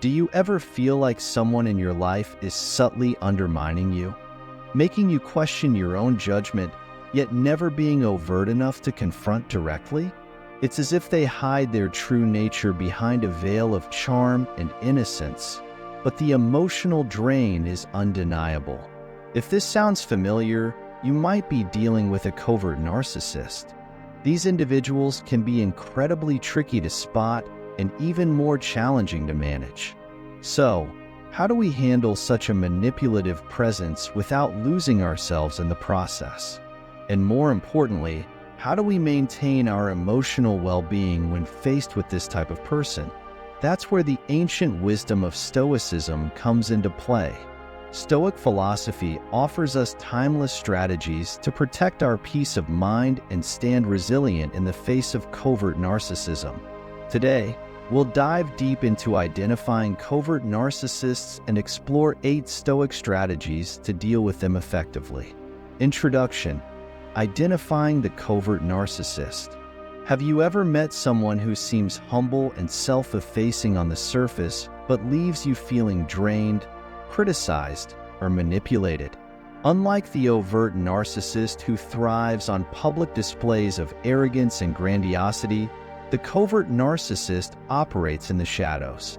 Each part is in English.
Do you ever feel like someone in your life is subtly undermining you, making you question your own judgment, yet never being overt enough to confront directly? It's as if they hide their true nature behind a veil of charm and innocence, but the emotional drain is undeniable. If this sounds familiar, you might be dealing with a covert narcissist. These individuals can be incredibly tricky to spot and even more challenging to manage. So, how do we handle such a manipulative presence without losing ourselves in the process? And more importantly, how do we maintain our emotional well-being when faced with this type of person? That's where the ancient wisdom of Stoicism comes into play. Stoic philosophy offers us timeless strategies to protect our peace of mind and stand resilient in the face of covert narcissism. Today, we'll dive deep into identifying covert narcissists and explore 8 Stoic strategies to deal with them effectively. Introduction: Identifying the covert narcissist. Have you ever met someone who seems humble and self-effacing on the surface, but leaves you feeling drained, criticized, or manipulated? Unlike the overt narcissist who thrives on public displays of arrogance and grandiosity, the covert narcissist operates in the shadows.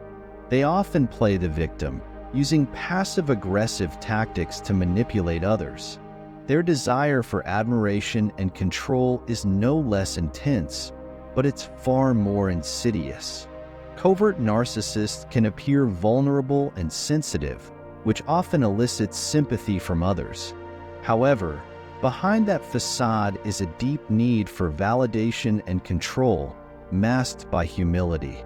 They often play the victim, using passive-aggressive tactics to manipulate others. Their desire for admiration and control is no less intense, but it's far more insidious. Covert narcissists can appear vulnerable and sensitive, which often elicits sympathy from others. However, behind that facade is a deep need for validation and control, masked by humility.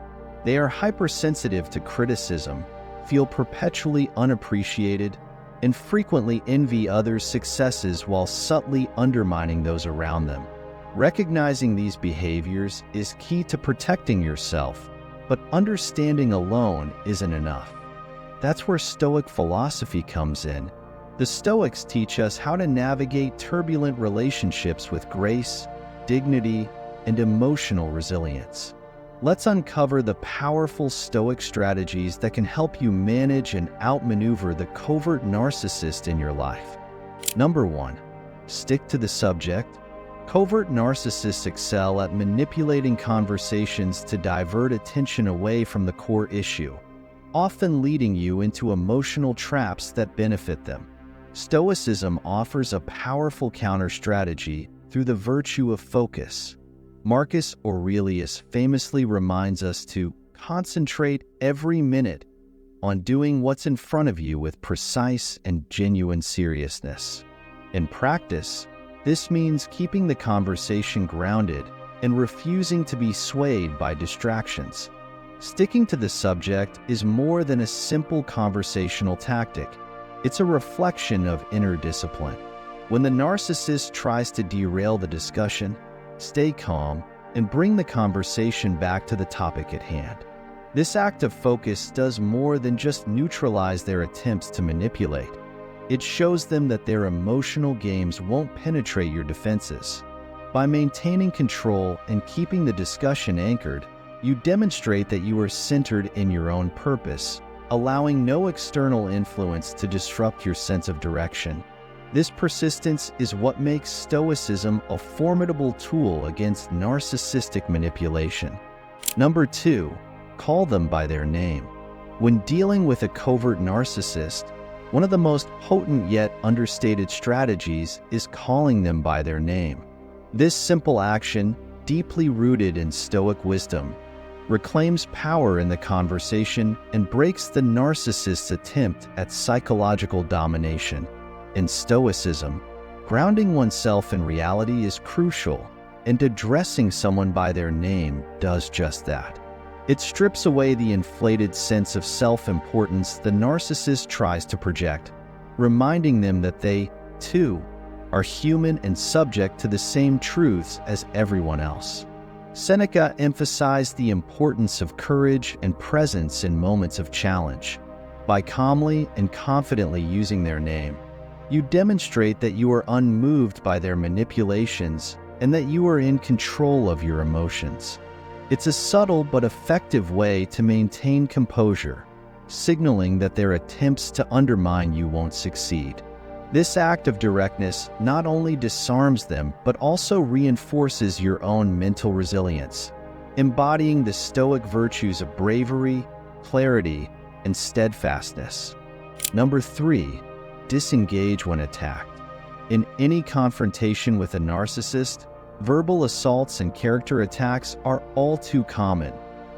They are hypersensitive to criticism, feel perpetually unappreciated, and frequently envy others' successes while subtly undermining those around them. Recognizing these behaviors is key to protecting yourself, but understanding alone isn't enough. That's where Stoic philosophy comes in. The Stoics teach us how to navigate turbulent relationships with grace, dignity, and emotional resilience. Let's uncover the powerful Stoic strategies that can help you manage and outmaneuver the covert narcissist in your life. Number 1. Stick to the subject. Covert narcissists excel at manipulating conversations to divert attention away from the core issue, often leading you into emotional traps that benefit them. Stoicism offers a powerful counter-strategy through the virtue of focus. Marcus Aurelius famously reminds us to concentrate every minute on doing what's in front of you with precise and genuine seriousness. In practice, this means keeping the conversation grounded and refusing to be swayed by distractions. Sticking to the subject is more than a simple conversational tactic. It's a reflection of inner discipline. When the narcissist tries to derail the discussion, stay calm and bring the conversation back to the topic at hand. This act of focus does more than just neutralize their attempts to manipulate. It shows them that their emotional games won't penetrate your defenses. By maintaining control and keeping the discussion anchored, you demonstrate that you are centered in your own purpose, allowing no external influence to disrupt your sense of direction. This persistence is what makes Stoicism a formidable tool against narcissistic manipulation. Number 2, call them by their name. When dealing with a covert narcissist, one of the most potent yet understated strategies is calling them by their name. This simple action, deeply rooted in Stoic wisdom, reclaims power in the conversation and breaks the narcissist's attempt at psychological domination. In Stoicism, grounding oneself in reality is crucial, and addressing someone by their name does just that. It strips away the inflated sense of self-importance the narcissist tries to project, reminding them that they, too, are human and subject to the same truths as everyone else. Seneca emphasized the importance of courage and presence in moments of challenge. By calmly and confidently using their name, you demonstrate that you are unmoved by their manipulations and that you are in control of your emotions. It's a subtle but effective way to maintain composure, signaling that their attempts to undermine you won't succeed. This act of directness not only disarms them, but also reinforces your own mental resilience, embodying the Stoic virtues of bravery, clarity, and steadfastness. Number 3, disengage when attacked. In any confrontation with a narcissist, verbal assaults and character attacks are all too common,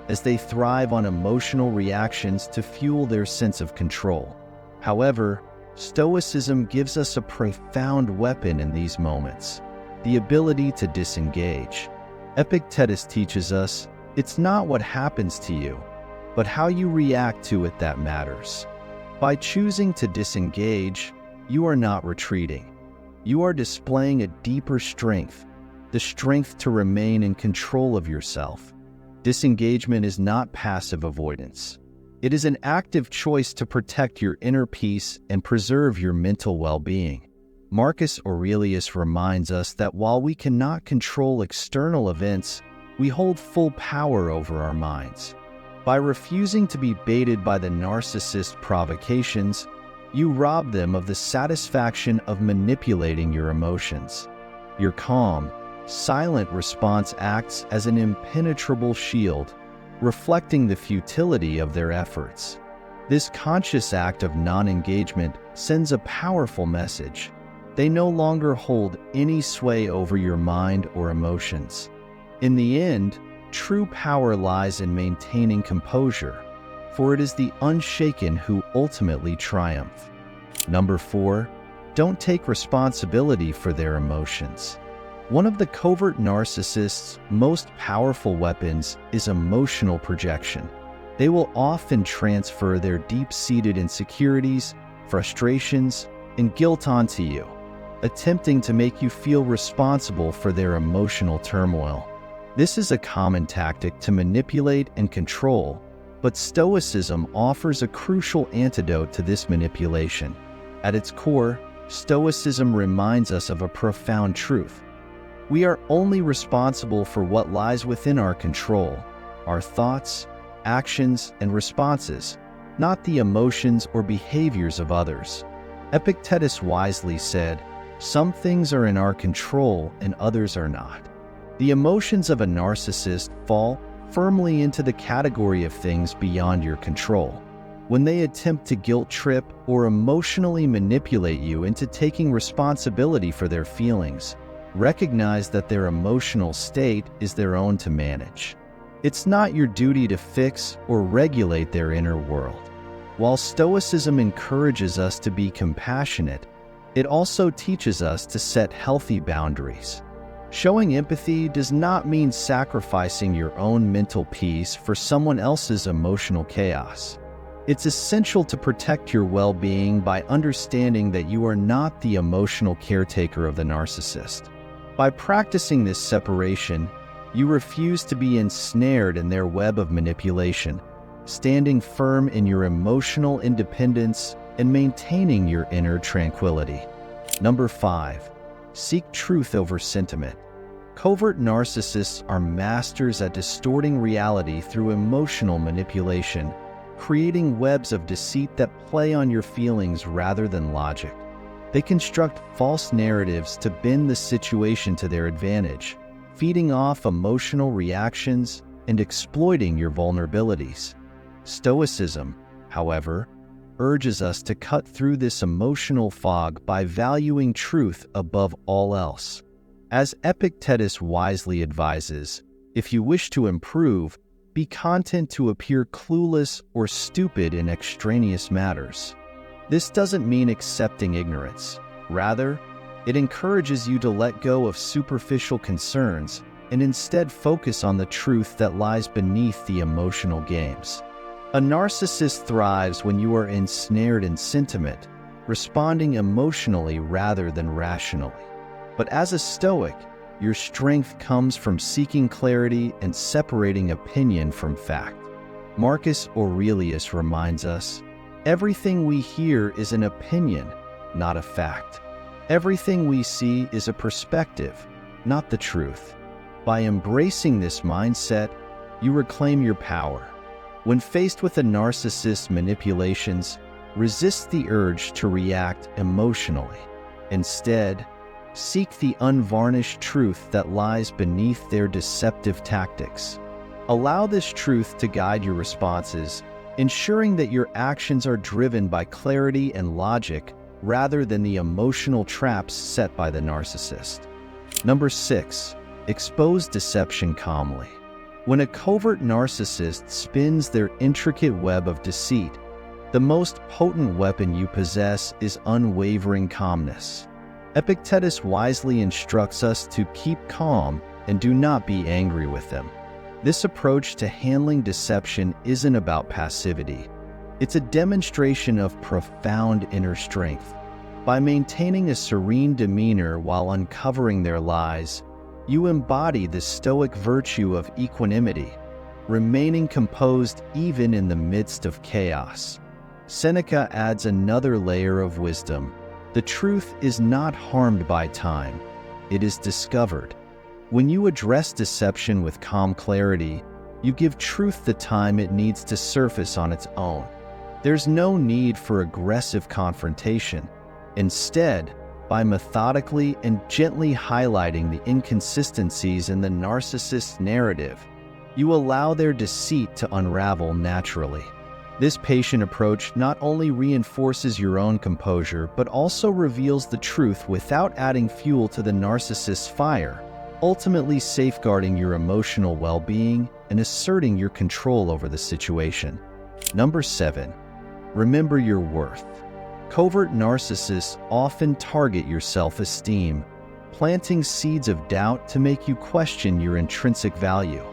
as they thrive on emotional reactions to fuel their sense of control. However, Stoicism gives us a profound weapon in these moments: the ability to disengage. Epictetus teaches us, it's not what happens to you, but how you react to it that matters. By choosing to disengage, you are not retreating. You are displaying a deeper strength, the strength to remain in control of yourself. Disengagement is not passive avoidance. It is an active choice to protect your inner peace and preserve your mental well-being. Marcus Aurelius reminds us that while we cannot control external events, we hold full power over our minds. By refusing to be baited by the narcissist's provocations, you rob them of the satisfaction of manipulating your emotions. Your calm, silent response acts as an impenetrable shield, reflecting the futility of their efforts. This conscious act of non-engagement sends a powerful message. They no longer hold any sway over your mind or emotions. In the end, true power lies in maintaining composure, for it is the unshaken who ultimately triumph. Number 4, don't take responsibility for their emotions. One of the covert narcissist's most powerful weapons is emotional projection. They will often transfer their deep-seated insecurities, frustrations, and guilt onto you, attempting to make you feel responsible for their emotional turmoil. This is a common tactic to manipulate and control, but Stoicism offers a crucial antidote to this manipulation. At its core, Stoicism reminds us of a profound truth. We are only responsible for what lies within our control, our thoughts, actions, and responses, not the emotions or behaviors of others. Epictetus wisely said, "Some things are in our control and others are not." The emotions of a narcissist fall firmly into the category of things beyond your control. When they attempt to guilt trip or emotionally manipulate you into taking responsibility for their feelings, recognize that their emotional state is their own to manage. It's not your duty to fix or regulate their inner world. While Stoicism encourages us to be compassionate, it also teaches us to set healthy boundaries. Showing empathy does not mean sacrificing your own mental peace for someone else's emotional chaos. It's essential to protect your well-being by understanding that you are not the emotional caretaker of the narcissist. By practicing this separation, you refuse to be ensnared in their web of manipulation, standing firm in your emotional independence and maintaining your inner tranquility. Number 5, seek truth over sentiment. Covert narcissists are masters at distorting reality through emotional manipulation, creating webs of deceit that play on your feelings rather than logic. They construct false narratives to bend the situation to their advantage, feeding off emotional reactions and exploiting your vulnerabilities. Stoicism, however, urges us to cut through this emotional fog by valuing truth above all else. As Epictetus wisely advises, if you wish to improve, be content to appear clueless or stupid in extraneous matters. This doesn't mean accepting ignorance. Rather, it encourages you to let go of superficial concerns and instead focus on the truth that lies beneath the emotional games. A narcissist thrives when you are ensnared in sentiment, responding emotionally rather than rationally. But as a Stoic, your strength comes from seeking clarity and separating opinion from fact. Marcus Aurelius reminds us, everything we hear is an opinion, not a fact. Everything we see is a perspective, not the truth. By embracing this mindset, you reclaim your power. When faced with a narcissist's manipulations, resist the urge to react emotionally. Instead, seek the unvarnished truth that lies beneath their deceptive tactics. Allow this truth to guide your responses, ensuring that your actions are driven by clarity and logic rather than the emotional traps set by the narcissist. Number 6. Expose deception calmly. When a covert narcissist spins their intricate web of deceit, the most potent weapon you possess is unwavering calmness. Epictetus wisely instructs us to keep calm and do not be angry with them. This approach to handling deception isn't about passivity. It's a demonstration of profound inner strength. By maintaining a serene demeanor while uncovering their lies, you embody the Stoic virtue of equanimity, remaining composed even in the midst of chaos. Seneca adds another layer of wisdom. The truth is not harmed by time, it is discovered. When you address deception with calm clarity, you give truth the time it needs to surface on its own. There's no need for aggressive confrontation. Instead, by methodically and gently highlighting the inconsistencies in the narcissist's narrative, you allow their deceit to unravel naturally. This patient approach not only reinforces your own composure, but also reveals the truth without adding fuel to the narcissist's fire, ultimately safeguarding your emotional well-being and asserting your control over the situation. Number 7. Remember your worth. Covert narcissists often target your self-esteem, planting seeds of doubt to make you question your intrinsic value.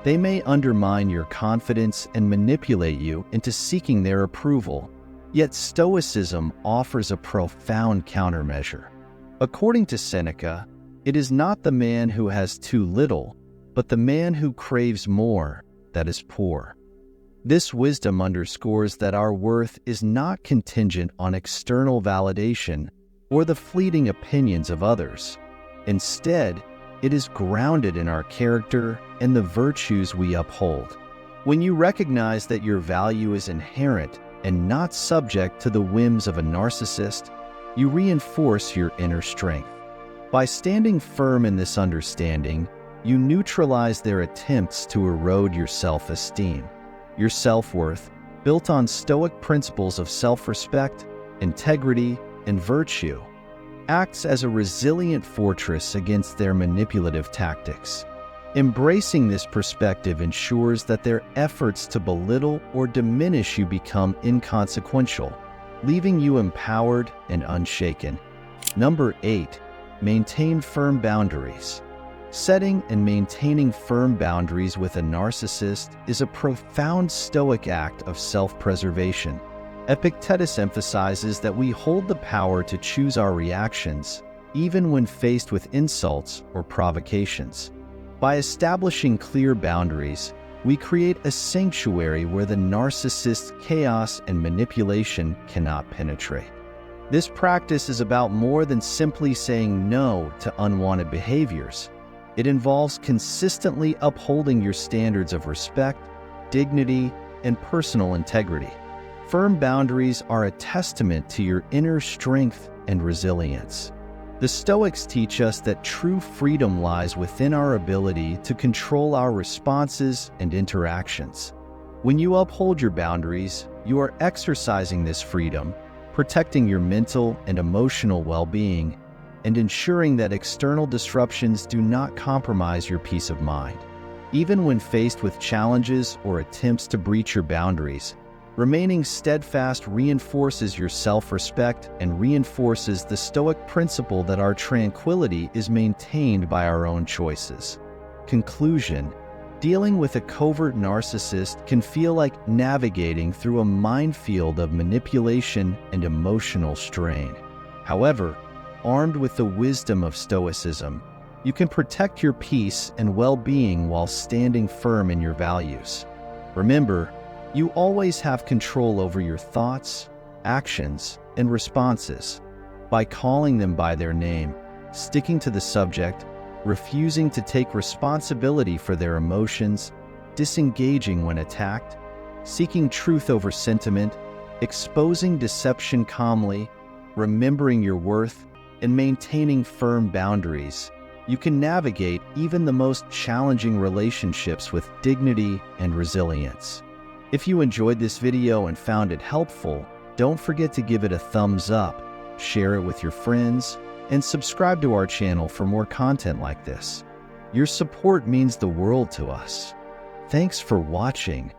They may undermine your confidence and manipulate you into seeking their approval, yet Stoicism offers a profound countermeasure. According to Seneca, it is not the man who has too little, but the man who craves more that is poor. This wisdom underscores that our worth is not contingent on external validation or the fleeting opinions of others. Instead, it is grounded in our character and the virtues we uphold. When you recognize that your value is inherent and not subject to the whims of a narcissist, you reinforce your inner strength. By standing firm in this understanding, you neutralize their attempts to erode your self-esteem. Your self-worth, built on Stoic principles of self-respect, integrity, and virtue, acts as a resilient fortress against their manipulative tactics. Embracing this perspective ensures that their efforts to belittle or diminish you become inconsequential, leaving you empowered and unshaken. Number 8. Maintain firm boundaries. Setting and maintaining firm boundaries with a narcissist is a profound Stoic act of self-preservation. Epictetus emphasizes that we hold the power to choose our reactions, even when faced with insults or provocations. By establishing clear boundaries, we create a sanctuary where the narcissist's chaos and manipulation cannot penetrate. This practice is about more than simply saying no to unwanted behaviors. It involves consistently upholding your standards of respect, dignity, and personal integrity. Firm boundaries are a testament to your inner strength and resilience. The Stoics teach us that true freedom lies within our ability to control our responses and interactions. When you uphold your boundaries, you are exercising this freedom, protecting your mental and emotional well-being, and ensuring that external disruptions do not compromise your peace of mind. Even when faced with challenges or attempts to breach your boundaries, remaining steadfast reinforces your self-respect and reinforces the Stoic principle that our tranquility is maintained by our own choices. Conclusion: dealing with a covert narcissist can feel like navigating through a minefield of manipulation and emotional strain. However, armed with the wisdom of Stoicism, you can protect your peace and well-being while standing firm in your values. Remember, you always have control over your thoughts, actions, and responses. By calling them by their name, sticking to the subject, refusing to take responsibility for their emotions, disengaging when attacked, seeking truth over sentiment, exposing deception calmly, remembering your worth, and maintaining firm boundaries, you can navigate even the most challenging relationships with dignity and resilience. If you enjoyed this video and found it helpful, don't forget to give it a thumbs up, share it with your friends, and subscribe to our channel for more content like this. Your support means the world to us. Thanks for watching,